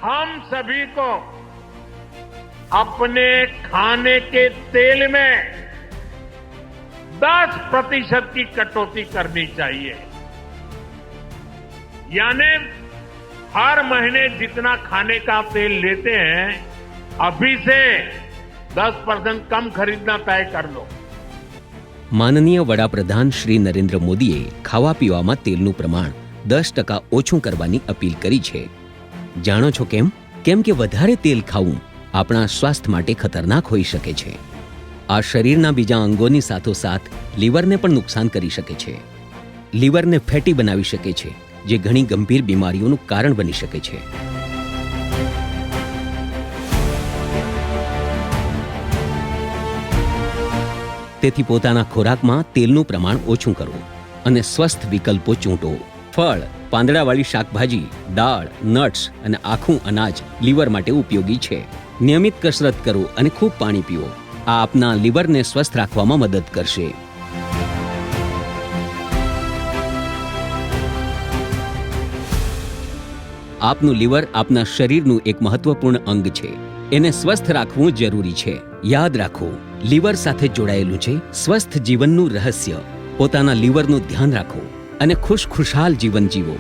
हम सभी को अपने खाने के तेल में 10% की कटौती करनी चाहिए। यानी हर महीने जितना खाने का तेल लेते हैं, अभी से 10% कम खरीदना तय कर लो। માનનીય વડાપ્રધાન શ્રી નરેન્દ્ર મોદીએ ખાવા પીવામાં તેલનું પ્રમાણ 10% ઓછું કરવાની અપીલ કરી છે. જાણો છો કેમ? કેમ કે વધારે તેલ ખાવું આપણા સ્વાસ્થ્ય માટે ખતરનાક હોઈ શકે છે. આ શરીરના બીજા અંગોની સાથોસાથ લીવરને પણ નુકસાન કરી શકે છે. લીવરને ફેટી બનાવી શકે છે, જે ઘણી ગંભીર બીમારીઓનું કારણ બની શકે છે. તેથી પોતાના ખોરાકમાં તેલનું પ્રમાણ ઓછું કરો અને સ્વસ્થ વિકલ્પો ચૂંટો. ફળ, પાંદડાવાળી શાકભાજી, દાળ, નટ્સ અને આખું અનાજ લીવર માટે ઉપયોગી છે. નિયમિત કસરત કરો અને ખૂબ પાણી પીઓ. આ આપના લીવરને સ્વસ્થ રાખવામાં મદદ કરશે. આપનું લીવર આપના શરીરનું એક મહત્વપૂર્ણ અંગ છે. એને સ્વસ્થ રાખવું જરૂરી છે. યાદ રાખો, લીવર સાથે જોડાયેલું છે સ્વસ્થ જીવનનું રહસ્ય. પોતાના લીવરનું ધ્યાન રાખો અને ખુશખુશાલ જીવન જીવો.